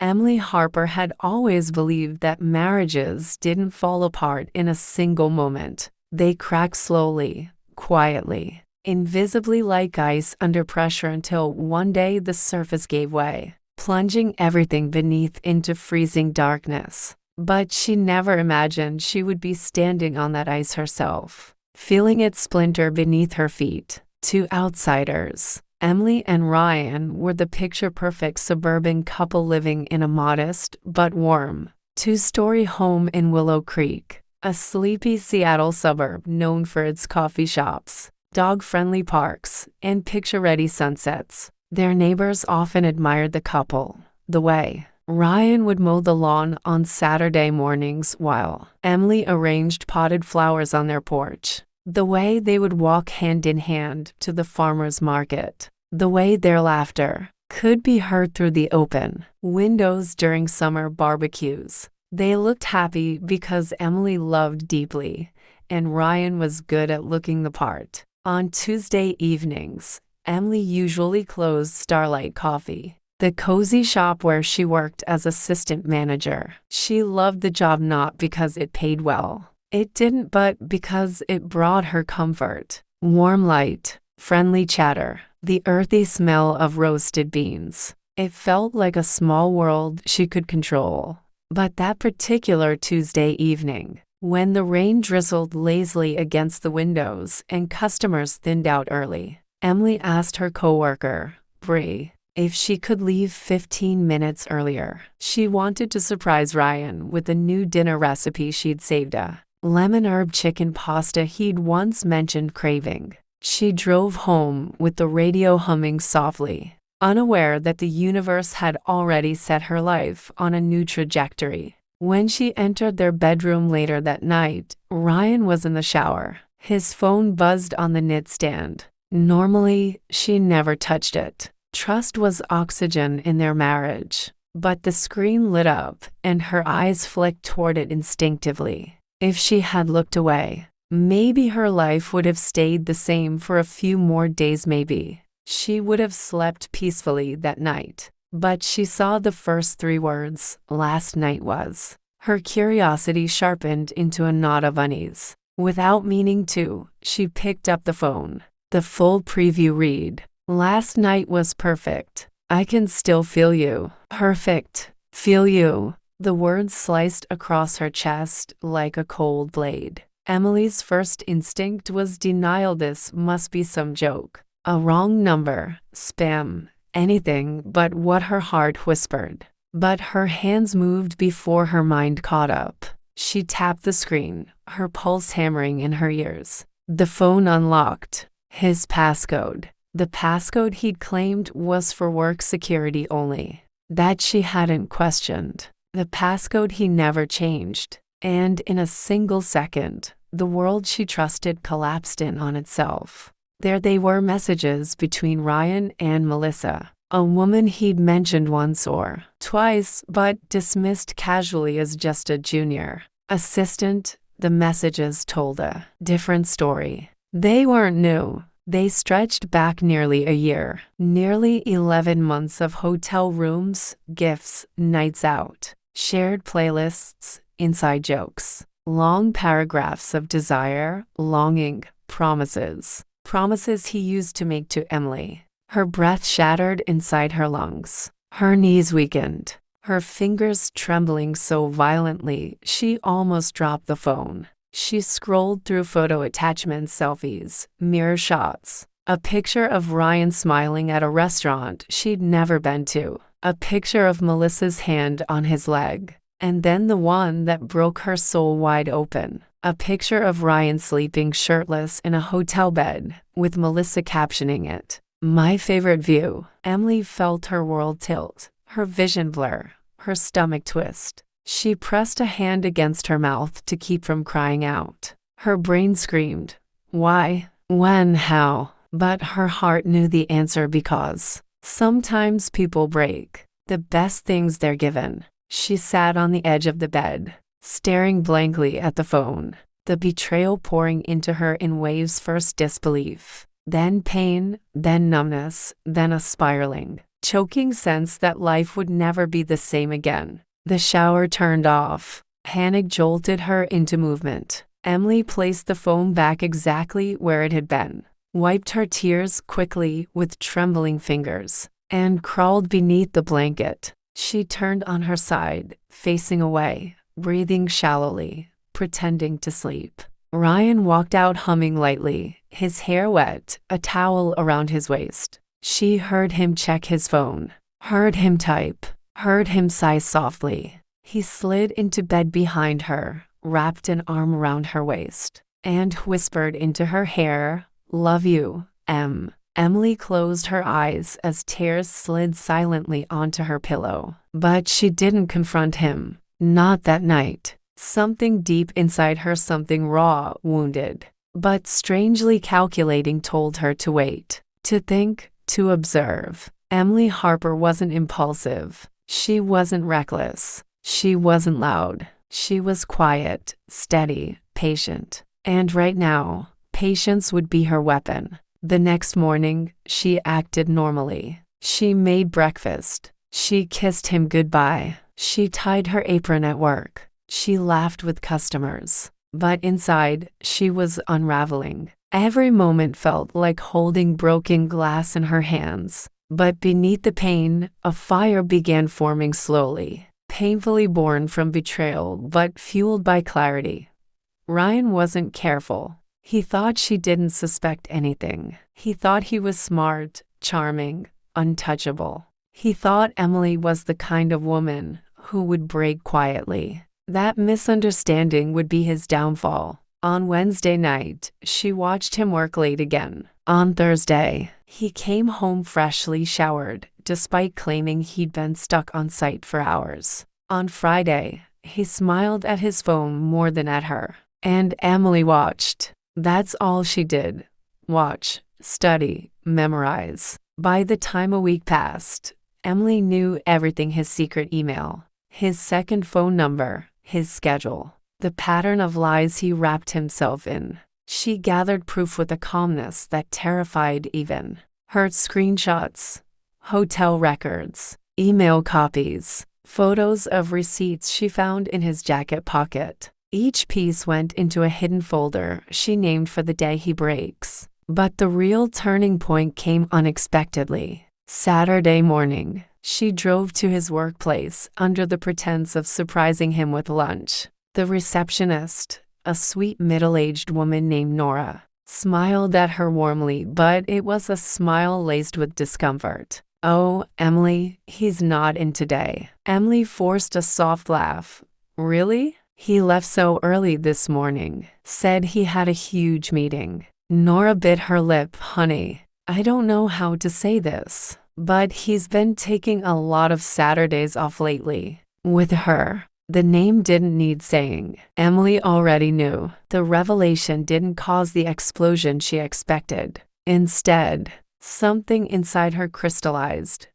Emily Harper had always believed that marriages didn't fall apart in a single moment. They cracked slowly, quietly, invisibly like ice under pressure until one day the surface gave way, plunging everything beneath into freezing darkness. But she never imagined she would be standing on that ice herself, feeling it splinter beneath her feet. To outsiders, Emily and Ryan were the picture-perfect suburban couple living in a modest but warm two-story home in Willow Creek, a sleepy Seattle suburb known for its coffee shops, dog-friendly parks, and picture-ready sunsets. Their neighbors often admired the couple, the way Ryan would mow the lawn on Saturday mornings while Emily arranged potted flowers on their porch. The way they would walk hand in hand to the farmer's market. The way their laughter could be heard through the open windows during summer barbecues. They looked happy because Emily loved deeply, and Ryan was good at looking the part. On Tuesday evenings, Emily usually closed Starlight Coffee, the cozy shop where she worked as assistant manager. She loved the job not because it paid well. It didn't, but because it brought her comfort. Warm light, friendly chatter, the earthy smell of roasted beans. It felt like a small world she could control. But that particular Tuesday evening, when the rain drizzled lazily against the windows and customers thinned out early, Emily asked her coworker, Bree, if she could leave 15 minutes earlier. She wanted to surprise Ryan with a new dinner recipe she'd saved, a lemon herb chicken pasta he'd once mentioned craving. She drove home with the radio humming softly, unaware that the universe had already set her life on a new trajectory. When she entered their bedroom later that night, Ryan was in the shower. His phone buzzed on the nightstand. Normally, she never touched it. Trust was oxygen in their marriage. But the screen lit up, and her eyes flicked toward it instinctively. If she had looked away, maybe her life would have stayed the same for a few more days maybe. She would have slept peacefully that night. But she saw the first three words, last night was. Her curiosity sharpened into a knot of unease. Without meaning to, she picked up the phone. The full preview read, last night was perfect. I can still feel you. Perfect. Feel you. The words sliced across her chest like a cold blade. Emily's first instinct was denial. This must be some joke. A wrong number, spam, anything but what her heart whispered. But her hands moved before her mind caught up. She tapped the screen, her pulse hammering in her ears. The phone unlocked. His passcode. The passcode he'd claimed was for work security only. That she hadn't questioned. The passcode he never changed. And in a single second, the world she trusted collapsed in on itself. There they were, messages between Ryan and Melissa, a woman he'd mentioned once or twice but dismissed casually as just a junior assistant. The messages told a different story. They weren't new. They stretched back nearly a year, nearly 11 months of hotel rooms, gifts, nights out, shared playlists, inside jokes, long paragraphs of desire, longing, promises. Promises he used to make to Emily. Her breath shattered inside her lungs. Her knees weakened. Her fingers trembling so violently she almost dropped the phone. She scrolled through photo attachments, selfies, mirror shots. A picture of Ryan smiling at a restaurant she'd never been to. A picture of Melissa's hand on his leg. And then the one that broke her soul wide open. A picture of Ryan sleeping shirtless in a hotel bed, with Melissa captioning it, "My favorite view." Emily felt her world tilt, her vision blur, her stomach twist. She pressed a hand against her mouth to keep from crying out. Her brain screamed, why, when, how? But her heart knew the answer, because sometimes people break the best things they're given. She sat on the edge of the bed, staring blankly at the phone, the betrayal pouring into her in waves. First disbelief, then pain, then numbness, then a spiraling choking sense that life would never be the same again. The shower turned off. Panic jolted her into movement. Emily placed the phone back exactly where it had been, wiped her tears quickly with trembling fingers, and crawled beneath the blanket. She turned on her side, facing away, breathing shallowly, pretending to sleep. Ryan walked out humming lightly, his hair wet, a towel around his waist. She heard him check his phone, heard him type, heard him sigh softly. He slid into bed behind her, wrapped an arm around her waist, and whispered into her hair, "Love you, Em." Emily closed her eyes as tears slid silently onto her pillow. But she didn't confront him. Not that night. Something deep inside her, something raw, wounded, but strangely calculating, told her to wait, to think, to observe. Emily Harper wasn't impulsive. She wasn't reckless. She wasn't loud. She was quiet, steady, patient. And right now, patience would be her weapon. The next morning, she acted normally. She made breakfast. She kissed him goodbye. She tied her apron at work. She laughed with customers. But inside, she was unraveling. Every moment felt like holding broken glass in her hands. But beneath the pain, a fire began forming slowly, painfully born from betrayal but fueled by clarity. Ryan wasn't careful. He thought she didn't suspect anything. He thought he was smart, charming, untouchable. He thought Emily was the kind of woman who would break quietly. That misunderstanding would be his downfall. On Wednesday night, she watched him work late again. On Thursday, he came home freshly showered, despite claiming he'd been stuck on site for hours. On Friday, he smiled at his phone more than at her. And Emily watched. That's all she did. Watch, study, memorize. By the time a week passed, Emily knew everything: his secret email, his second phone number, his schedule, the pattern of lies he wrapped himself in. She gathered proof with a calmness that terrified even. Her screenshots, hotel records, email copies, photos of receipts she found in his jacket pocket. Each piece went into a hidden folder she named for the day he breaks. But the real turning point came unexpectedly. Saturday morning, she drove to his workplace under the pretense of surprising him with lunch. The receptionist, a sweet middle-aged woman named Nora, smiled at her warmly, but it was a smile laced with discomfort. "Oh, Emily, he's not in today." Emily forced a soft laugh. "Really? He left so early this morning. Said he had a huge meeting." Nora bit her lip. "Honey, I don't know how to say this, but he's been taking a lot of Saturdays off lately." With her, the name didn't need saying. Emily already knew. The revelation didn't cause the explosion she expected. Instead, something inside her crystallized,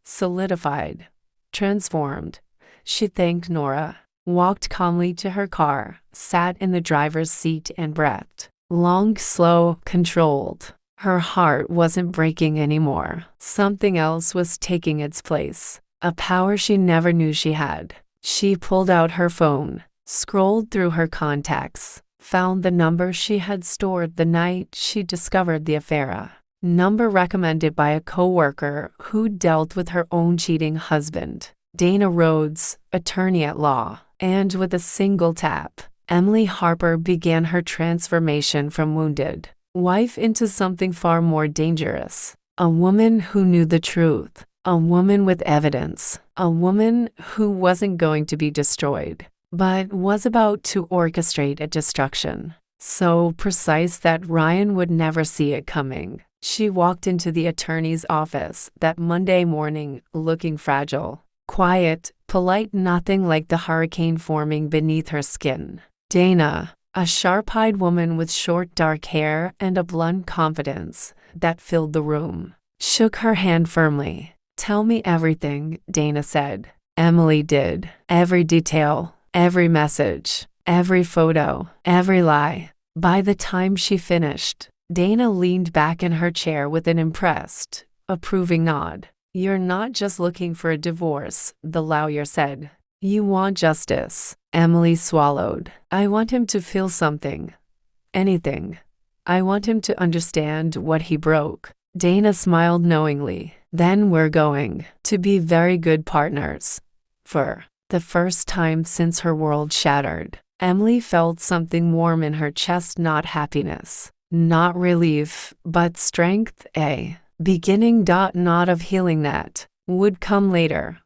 solidified, transformed. She thanked Nora, walked calmly to her car, sat in the driver's seat and breathed. Long, slow, controlled. Her heart wasn't breaking anymore. Something else was taking its place. A power she never knew she had. She pulled out her phone, scrolled through her contacts, found the number she had stored the night she discovered the affair. Number recommended by a coworker who dealt with her own cheating husband, Dana Rhodes, attorney at law. And with a single tap, Emily Harper began her transformation from wounded wife into something far more dangerous. A woman who knew the truth. A woman with evidence. A woman who wasn't going to be destroyed, but was about to orchestrate a destruction. So precise that Ryan would never see it coming. She walked into the attorney's office that Monday morning looking fragile. Quiet, polite, nothing like the hurricane forming beneath her skin. Dana, a sharp-eyed woman with short dark hair and a blunt confidence that filled the room, shook her hand firmly. "Tell me everything," Dana said. Emily did. Every detail, every message, every photo, every lie. By the time she finished, Dana leaned back in her chair with an impressed, approving nod. "You're not just looking for a divorce," the lawyer said. "You want justice." Emily swallowed. "I want him to feel something. Anything. I want him to understand what he broke." Dana smiled knowingly. "Then we're going to be very good partners." For the first time since her world shattered, Emily felt something warm in her chest, not happiness, not relief, but strength, a beginning. Not of healing that would come later,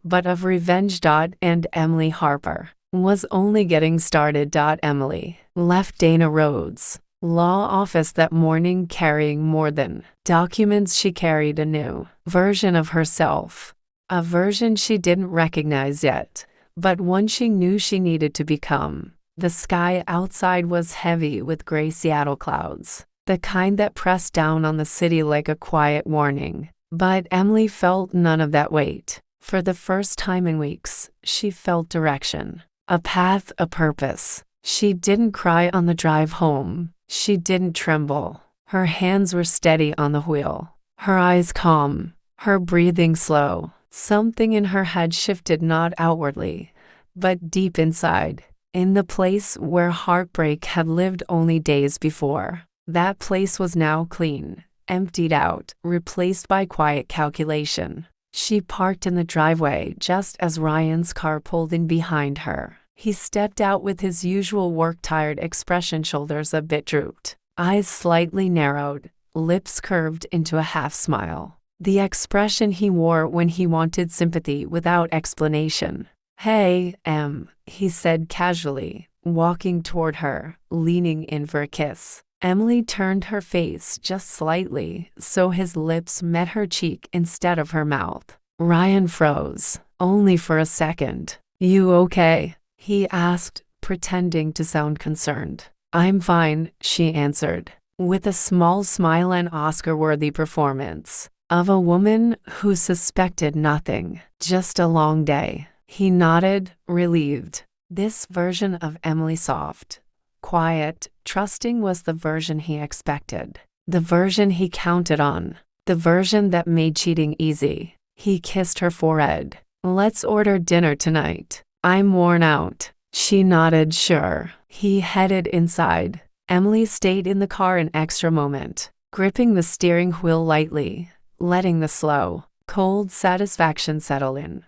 but of revenge. And Emily Harper was only getting started. Emily left Dana Rhodes' law office that morning carrying more than documents. She carried a new version of herself, a version she didn't recognize yet, but one she knew she needed to become. The sky outside was heavy with gray Seattle clouds, the kind that pressed down on the city like a quiet warning. But Emily felt none of that weight. For the first time in weeks, she felt direction, a path, a purpose. She didn't cry on the drive home. She didn't tremble. Her hands were steady on the wheel, her eyes calm, her breathing slow. Something in her head shifted, not outwardly, but deep inside, in the place where heartbreak had lived only days before. That place was now clean, emptied out, replaced by quiet calculation. She parked in the driveway just as Ryan's car pulled in behind her. He stepped out with his usual work-tired expression, shoulders a bit drooped, eyes slightly narrowed, lips curved into a half-smile. The expression he wore when he wanted sympathy without explanation. "Hey, Em," he said casually, walking toward her, leaning in for a kiss. Emily turned her face just slightly so his lips met her cheek instead of her mouth. Ryan froze, only for a second. "You okay?" he asked, pretending to sound concerned. "I'm fine," she answered, with a small smile, an Oscar-worthy performance of a woman who suspected nothing. "Just a long day." He nodded, relieved. This version of Emily, soft, quiet, trusting, was the version he expected, the version he counted on, the version that made cheating easy. He kissed her forehead. "Let's order dinner tonight. I'm worn out." She nodded, sure. He headed inside. Emily stayed in the car an extra moment, gripping the steering wheel lightly, letting the slow, cold satisfaction settle in.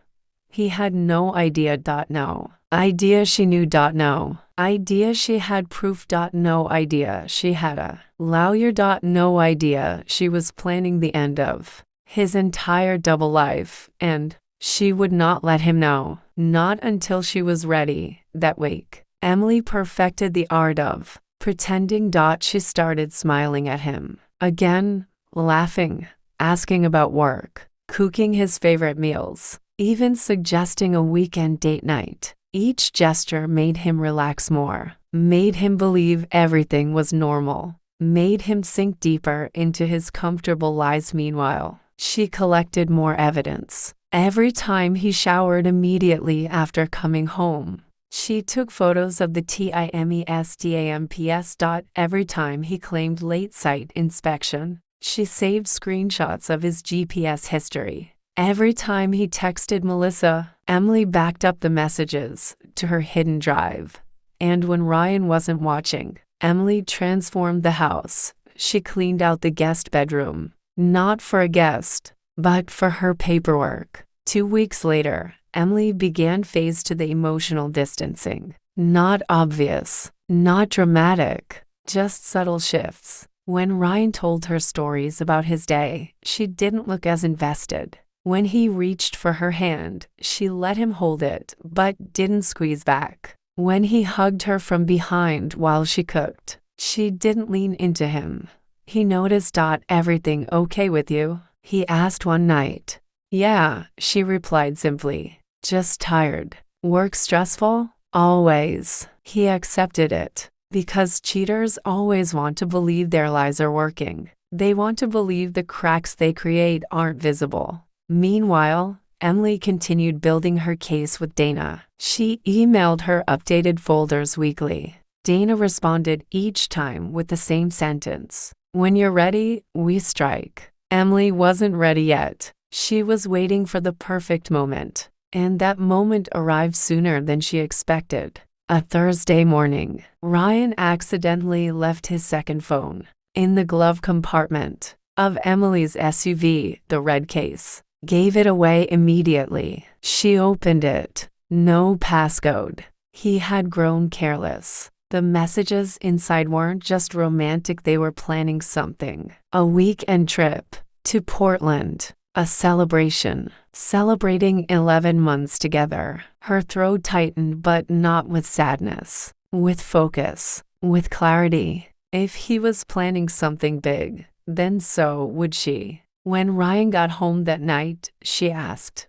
He had no idea. No idea she knew. No idea she had proof. No idea she had a lawyer. No idea she was planning the end of his entire double life, and she would not let him know. Not until she was ready. That week, Emily perfected the art of pretending. She started smiling at him again, laughing, asking about work, cooking his favorite meals, even suggesting a weekend date night. Each gesture made him relax more, made him believe everything was normal, made him sink deeper into his comfortable lies. Meanwhile, she collected more evidence. Every time he showered immediately after coming home, she took photos of the timestamps. Every time he claimed late site inspection, she saved screenshots of his GPS history. Every time he texted Melissa, Emily backed up the messages to her hidden drive. And when Ryan wasn't watching, Emily transformed the house. She cleaned out the guest bedroom, not for a guest, but for her paperwork. 2 weeks later, Emily began phase 2, the emotional distancing. Not obvious, not dramatic, just subtle shifts. When Ryan told her stories about his day, she didn't look as invested. When he reached for her hand, she let him hold it, but didn't squeeze back. When he hugged her from behind while she cooked, she didn't lean into him. He noticed. "Everything okay with you?" he asked one night. "Yeah," she replied simply. "Just tired." "Work stressful?" "Always." He accepted it, because cheaters always want to believe their lies are working. They want to believe the cracks they create aren't visible. Meanwhile, Emily continued building her case with Dana. She emailed her updated folders weekly. Dana responded each time with the same sentence: "When you're ready, we strike." Emily wasn't ready yet. She was waiting for the perfect moment, and that moment arrived sooner than she expected. A Thursday morning, Ryan accidentally left his second phone in the glove compartment of Emily's SUV, the red case. Gave it away immediately. She opened it. No passcode. He had grown careless. The messages inside weren't just romantic, they were planning something. A weekend trip to Portland. A celebration. Celebrating 11 months together. Her throat tightened, but not with sadness. With focus. With clarity. If he was planning something big, then so would she. When Ryan got home that night, she asked,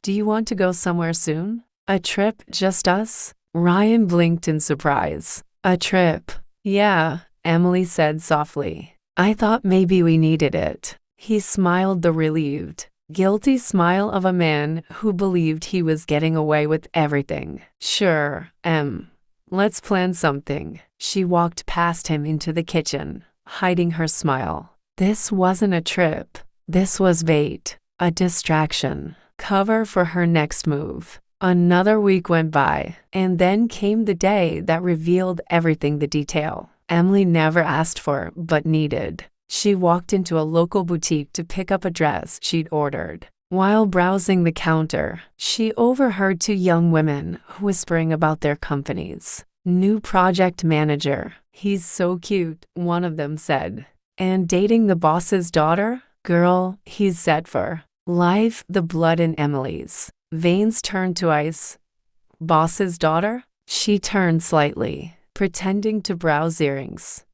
"Do you want to go somewhere soon? A trip, just us?" Ryan blinked in surprise. "A trip? Yeah," Emily said softly. "I thought maybe we needed it." He smiled, the relieved, guilty smile of a man who believed he was getting away with everything. "Sure, let's plan something." She walked past him into the kitchen, hiding her smile. This wasn't a trip. This was bait, a distraction, cover for her next move. Another week went by, and then came the day that revealed everything, the detail Emily never asked for but needed. She walked into a local boutique to pick up a dress she'd ordered. While browsing the counter, she overheard two young women whispering about their companies. "New project manager. He's so cute," one of them said. "And dating the boss's daughter? Girl, he's set for life." The blood in Emily's veins turned to ice. "Boss's daughter?" She turned slightly, pretending to browse earrings.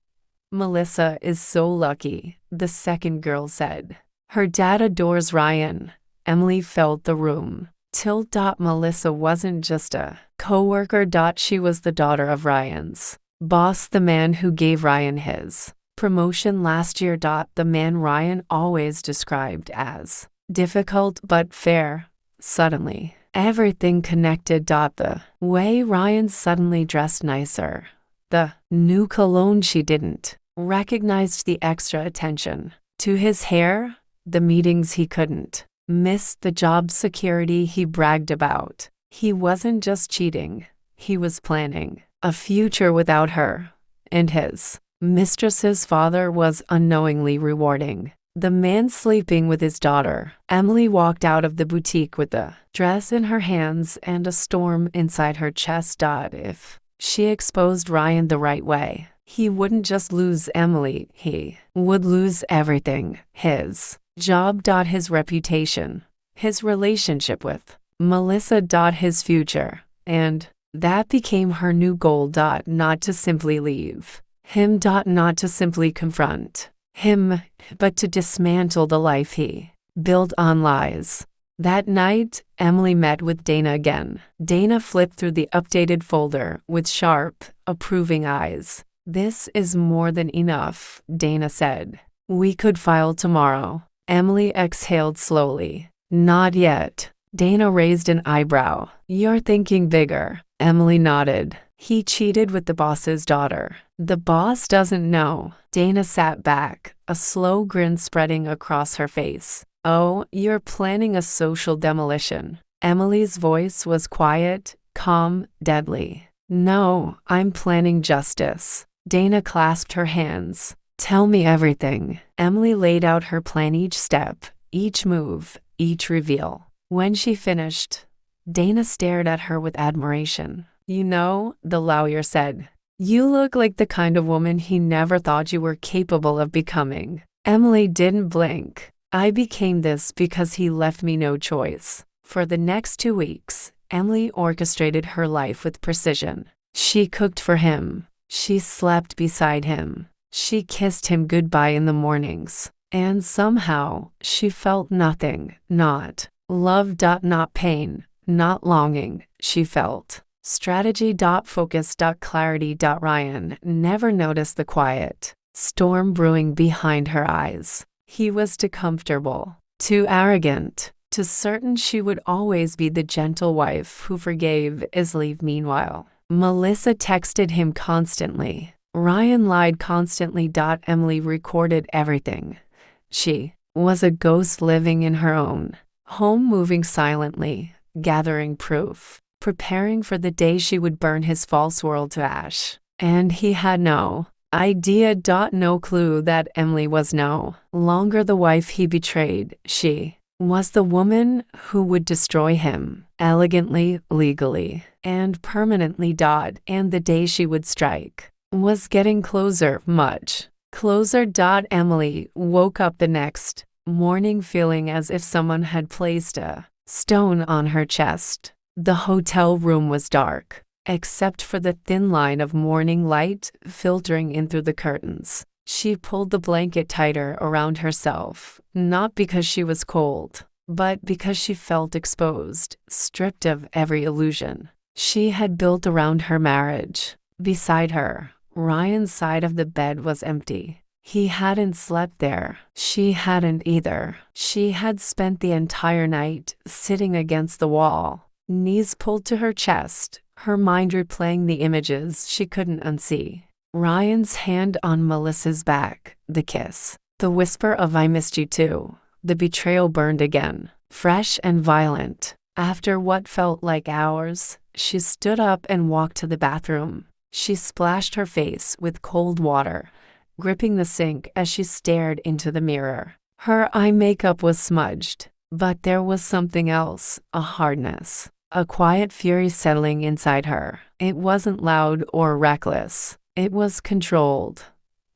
"Melissa is so lucky," the second girl said. "Her dad adores Ryan." Emily felt the room tilt. Melissa wasn't just a co-worker. She was the daughter of Ryan's boss, the man who gave Ryan his promotion last year. The man Ryan always described as difficult but fair. Suddenly, everything connected. The way Ryan suddenly dressed nicer, the new cologne she didn't recognize, the extra attention to his hair, the meetings he couldn't miss, the job security he bragged about. He wasn't just cheating, he was planning a future without her, and his mistress's father was unknowingly rewarding the man sleeping with his daughter. Emily walked out of the boutique with the dress in her hands and a storm inside her chest. If she exposed Ryan the right way, he wouldn't just lose Emily, he would lose everything. His job. His reputation. His relationship with Melissa. His future. And that became her new goal. Not to simply leave him. Not to simply confront him, but to dismantle the life he built on lies. That night, Emily met with Dana again. Dana flipped through the updated folder with sharp, approving eyes. "This is more than enough," Dana said. "We could file tomorrow." Emily exhaled slowly. "Not yet." Dana raised an eyebrow. "You're thinking bigger." Emily nodded. "He cheated with the boss's daughter. The boss doesn't know." Dana sat back, a slow grin spreading across her face. "Oh, you're planning a social demolition." Emily's voice was quiet, calm, deadly. "No, I'm planning justice." Dana clasped her hands. "Tell me everything." Emily laid out her plan, each step, each move, each reveal. When she finished, Dana stared at her with admiration. "You know," the lawyer said, "you look like the kind of woman he never thought you were capable of becoming." Emily didn't blink. "I became this because he left me no choice." For the next 2 weeks, Emily orchestrated her life with precision. She cooked for him. She slept beside him. She kissed him goodbye in the mornings. And somehow, she felt nothing. Not love. Not pain. Not longing. She felt strategy. Focus. Clarity. Ryan never noticed the quiet storm brewing behind her eyes. He was too comfortable, too arrogant, too certain she would always be the gentle wife who forgave easily. Meanwhile, Melissa texted him constantly. Ryan lied constantly. Emily recorded everything. She was a ghost living in her own home, moving silently, gathering proof, preparing for the day she would burn his false world to ash. And he had no idea, no clue that Emily was no longer the wife he betrayed. She was the woman who would destroy him, elegantly, legally, and permanently. And the day she would strike was getting closer, much closer. Emily woke up the next morning feeling as if someone had placed a stone on her chest. The hotel room was dark, except for the thin line of morning light filtering in through the curtains. She pulled the blanket tighter around herself, not because she was cold, but because she felt exposed, stripped of every illusion she had built around her marriage. Beside her, Ryan's side of the bed was empty. He hadn't slept there. She hadn't either. She had spent the entire night sitting against the wall, knees pulled to her chest, her mind replaying the images she couldn't unsee. Ryan's hand on Melissa's back, the kiss, the whisper of "I missed you too." The betrayal burned again, fresh and violent. After what felt like hours, she stood up and walked to the bathroom. She splashed her face with cold water, gripping the sink as she stared into the mirror. Her eye makeup was smudged, but there was something else, a hardness, a quiet fury settling inside her. It wasn't loud or reckless. It was controlled,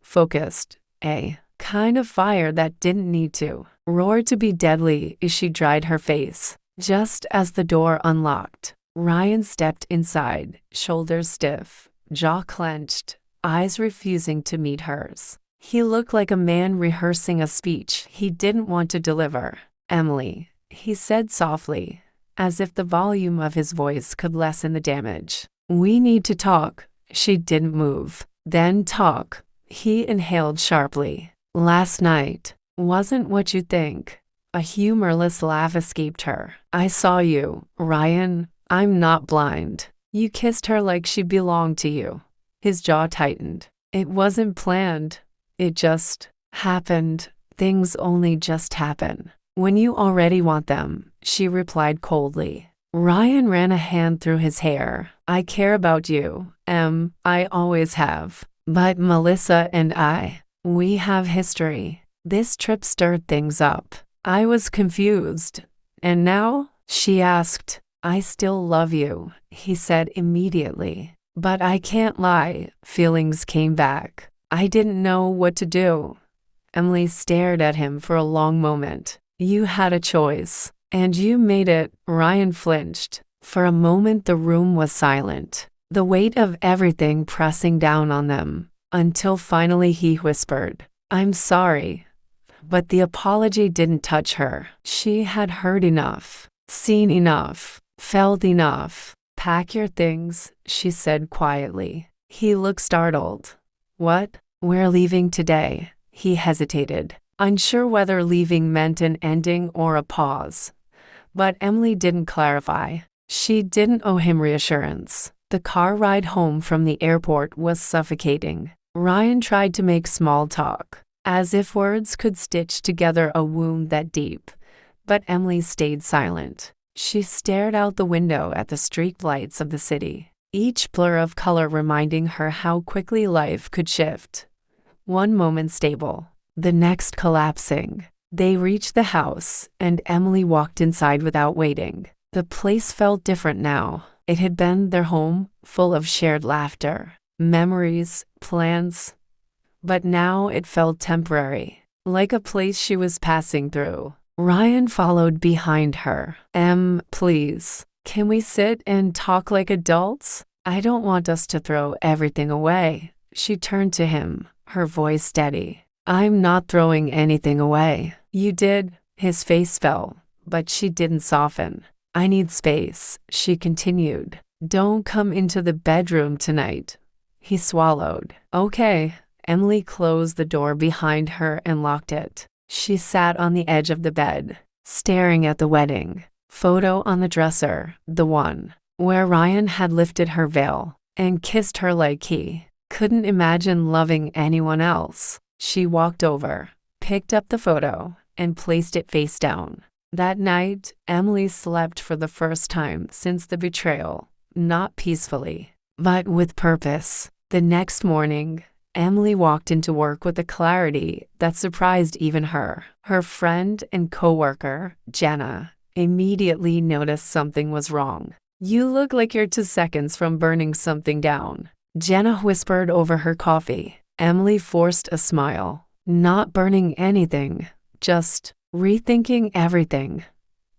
focused, a kind of fire that didn't need to roar to be deadly. As she dried her face, just as the door unlocked, Ryan stepped inside, shoulders stiff, jaw clenched, eyes refusing to meet hers. He looked like a man rehearsing a speech he didn't want to deliver. "Emily," he said softly, as if the volume of his voice could lessen the damage. "We need to talk." She didn't move. "Then talk." He inhaled sharply. "Last night wasn't what you think." A humorless laugh escaped her. "I saw you, Ryan. I'm not blind. You kissed her like she belonged to you." His jaw tightened. "It wasn't planned. It just happened. Things only just happen when you already want them," she replied coldly. Ryan ran a hand through his hair. "I care about you, I always have. But Melissa and we have history." This trip stirred things up. "I was confused. And now?" she asked. "I still love you," he said immediately. "But I can't lie." Feelings came back. "I didn't know what to do." Emily stared at him for a long moment. "You had a choice, and you made it." Ryan flinched. For a moment the room was silent, the weight of everything pressing down on them, until finally he whispered, "I'm sorry." But the apology didn't touch her. She had heard enough, seen enough, felt enough. "Pack your things," she said quietly. He looked startled. "What?" "We're leaving today." He hesitated, unsure whether leaving meant an ending or a pause. But Emily didn't clarify. She didn't owe him reassurance. The car ride home from the airport was suffocating. Ryan tried to make small talk, as if words could stitch together a wound that deep. But Emily stayed silent. She stared out the window at the street lights of the city, each blur of color reminding her how quickly life could shift. One moment stable, the next collapsing. They reached the house, and Emily walked inside without waiting. The place felt different now. It had been their home, full of shared laughter, memories, plans. But now it felt temporary, like a place she was passing through. Ryan followed behind her. Please, can we sit and talk like adults? I don't want us to throw everything away." She turned to him, her voice steady. "I'm not throwing anything away." "You did." His face fell, but she didn't soften. "I need space," she continued. "Don't come into the bedroom tonight." He swallowed. "Okay." Emily closed the door behind her and locked it. She sat on the edge of the bed, staring at the wedding photo on the dresser, the one where Ryan had lifted her veil and kissed her like he couldn't imagine loving anyone else. She walked over, picked up the photo, and placed it face down. That night, Emily slept for the first time since the betrayal, not peacefully, but with purpose. The next morning, Emily walked into work with a clarity that surprised even her. Her friend and coworker, Jenna, immediately noticed something was wrong. "You look like you're 2 seconds from burning something down," Jenna whispered over her coffee. Emily forced a smile. "Not burning anything, just rethinking everything."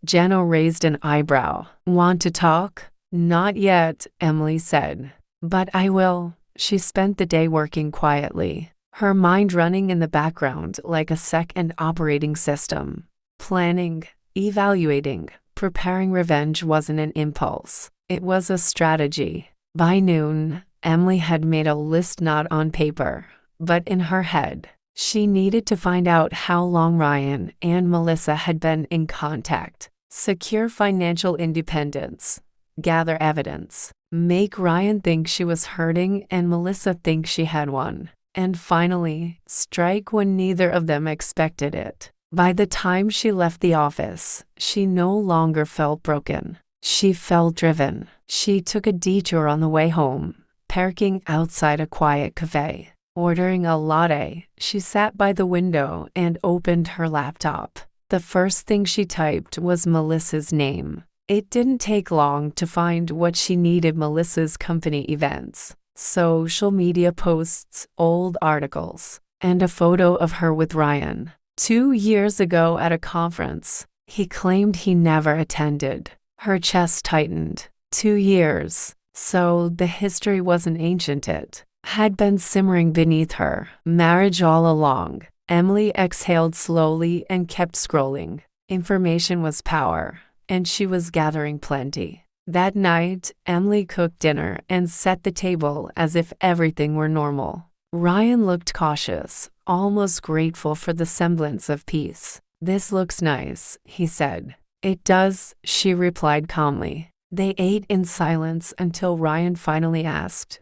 Jenna raised an eyebrow. "Want to talk?" "Not yet," Emily said. "But I will." She spent the day working quietly, her mind running in the background like a second operating system. Planning, evaluating, preparing. Revenge wasn't an impulse. It was a strategy. By noon, Emily had made a list not on paper, but in her head. She needed to find out how long Ryan and Melissa had been in contact, secure financial independence, gather evidence, make Ryan think she was hurting and Melissa think she had won, and finally, strike when neither of them expected it. By the time she left the office, she no longer felt broken. She felt driven. She took a detour on the way home, parking outside a quiet cafe. Ordering a latte, she sat by the window and opened her laptop. The first thing she typed was Melissa's name. It didn't take long to find what she needed: Melissa's company events, social media posts, old articles, and a photo of her with Ryan. 2 years ago at a conference, he claimed he never attended. Her chest tightened. 2 years. So the history wasn't ancient, it had been simmering beneath her. Marriage all along. Emily exhaled slowly and kept scrolling. Information was power, and she was gathering plenty. That night, Emily cooked dinner and set the table as if everything were normal. Ryan looked cautious, almost grateful for the semblance of peace. "This looks nice," he said. "It does," she replied calmly. They ate in silence until Ryan finally asked,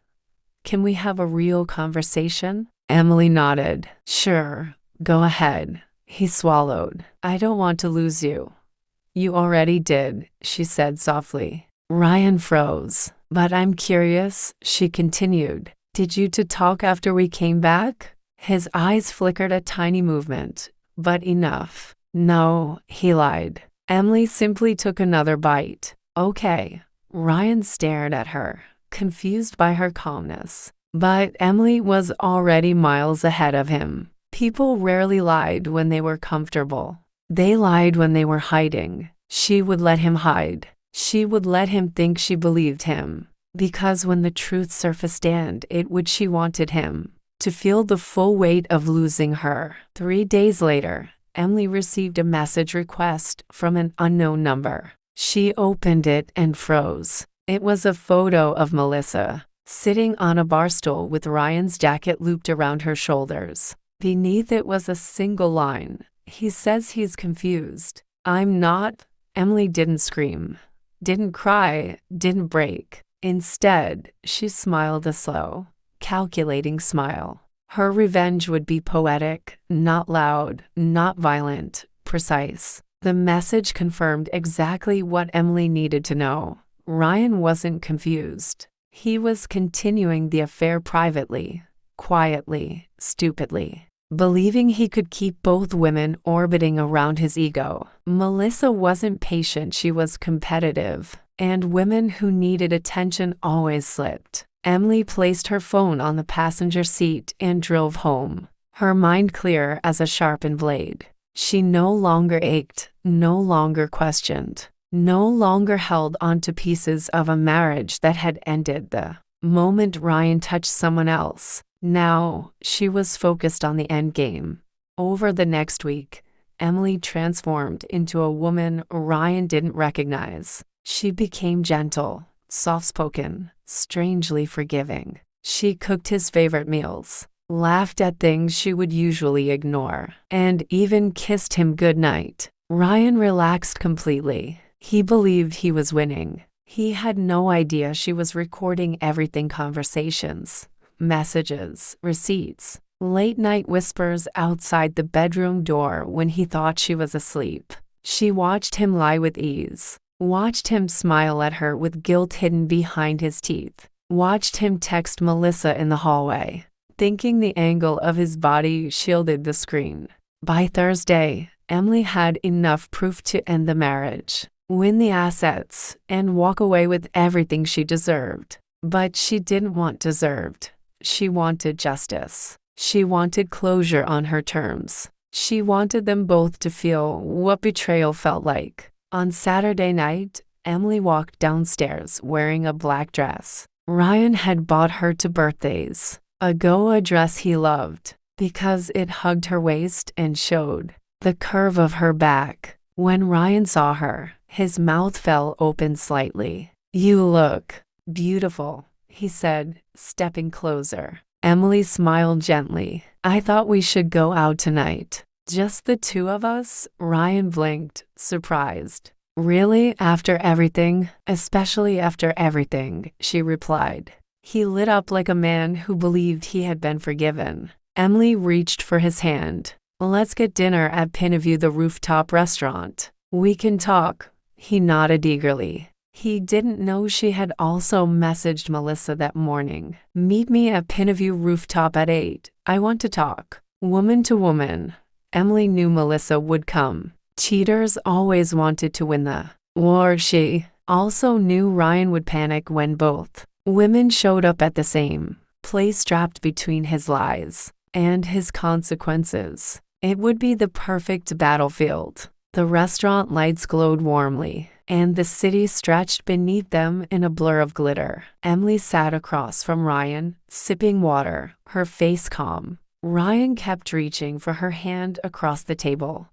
"Can we have a real conversation?" Emily nodded. "Sure, go ahead." He swallowed. "I don't want to lose you." "You already did," she said softly. Ryan froze. "But I'm curious," she continued. "Did you two talk after we came back?" His eyes flickered a tiny movement, but enough. "No," he lied. Emily simply took another bite. "Okay." Ryan stared at her, confused by her calmness. But Emily was already miles ahead of him. People rarely lied when they were comfortable. They lied when they were hiding. She would let him hide. She would let him think she believed him. Because when the truth surfaced, and it would, she wanted him to feel the full weight of losing her. 3 days later, Emily received a message request from an unknown number. She opened it and froze. It was a photo of Melissa, sitting on a bar stool with Ryan's jacket looped around her shoulders. Beneath it was a single line. "He says he's confused." "I'm not." Emily didn't scream, didn't cry, didn't break. Instead, she smiled, a slow, calculating smile. Her revenge would be poetic, not loud, not violent, precise. The message confirmed exactly what Emily needed to know. Ryan wasn't confused. He was continuing the affair privately, quietly, stupidly, believing he could keep both women orbiting around his ego. Melissa wasn't patient, she was competitive, and women who needed attention always slipped. Emily placed her phone on the passenger seat and drove home, her mind clear as a sharpened blade. She no longer ached, no longer questioned, no longer held onto pieces of a marriage that had ended the moment Ryan touched someone else. Now, she was focused on the end game. Over the next week, Emily transformed into a woman Ryan didn't recognize. She became gentle, soft-spoken, strangely forgiving. She cooked his favorite meals, laughed at things she would usually ignore, and even kissed him goodnight. Ryan relaxed completely. He believed he was winning. He had no idea she was recording everything: conversations, messages, receipts, Late-night whispers outside the bedroom door when he thought she was asleep. She watched him lie with ease, watched him smile at her with guilt hidden behind his teeth, watched him text Melissa in the hallway, thinking the angle of his body shielded the screen. By Thursday, Emily had enough proof to end the marriage, win the assets, and walk away with everything she deserved. But she didn't want deserved. She wanted justice. She wanted closure on her terms. She wanted them both to feel what betrayal felt like. On Saturday night, Emily walked downstairs wearing a black dress Ryan had bought her to birthdays, a Goa dress he loved because it hugged her waist and showed the curve of her back. When Ryan saw her, his mouth fell open slightly. "You look beautiful," he said, stepping closer. Emily smiled gently. "I thought we should go out tonight. Just the two of us?" Ryan blinked, surprised. "Really? After everything?" "Especially after everything," she replied. He lit up like a man who believed he had been forgiven. Emily reached for his hand. "Let's get dinner at Pinaview, the rooftop restaurant. We can talk." He nodded eagerly. He didn't know she had also messaged Melissa that morning. "Meet me at Pinaview rooftop at 8. I want to talk." Woman to woman, Emily knew Melissa would come. Cheaters always wanted to win the war. She also knew Ryan would panic when both women showed up at the same place, trapped between his lies and his consequences. It would be the perfect battlefield. The restaurant lights glowed warmly, and the city stretched beneath them in a blur of glitter. Emily sat across from Ryan, sipping water, her face calm. Ryan kept reaching for her hand across the table,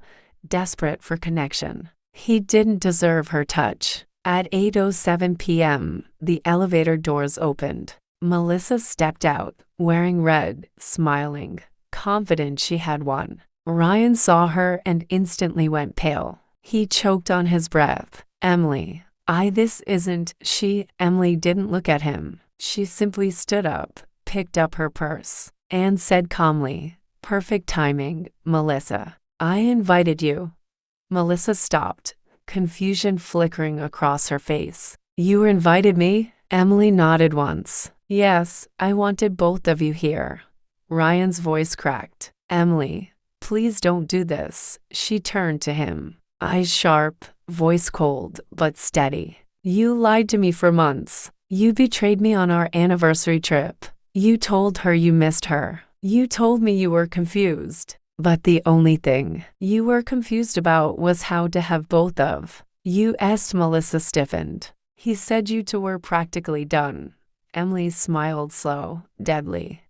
desperate for connection. He didn't deserve her touch. At 8:07 p.m., the elevator doors opened. Melissa stepped out, wearing red, smiling, confident she had won. Ryan saw her and instantly went pale. He choked on his breath. "Emily, this isn't," Emily didn't look at him. She simply stood up, picked up her purse, and said calmly, "Perfect timing, Melissa. I invited you." Melissa stopped, confusion flickering across her face. "You invited me?" Emily nodded once. "Yes, I wanted both of you here." Ryan's voice cracked. "Emily, please don't do this." She turned to him, eyes sharp, voice cold but steady. "You lied to me for months. You betrayed me on our anniversary trip. You told her you missed her. You told me you were confused. But the only thing you were confused about was how to have both of you." Melissa stiffened. "He said you two were practically done." Emily smiled slow, deadly.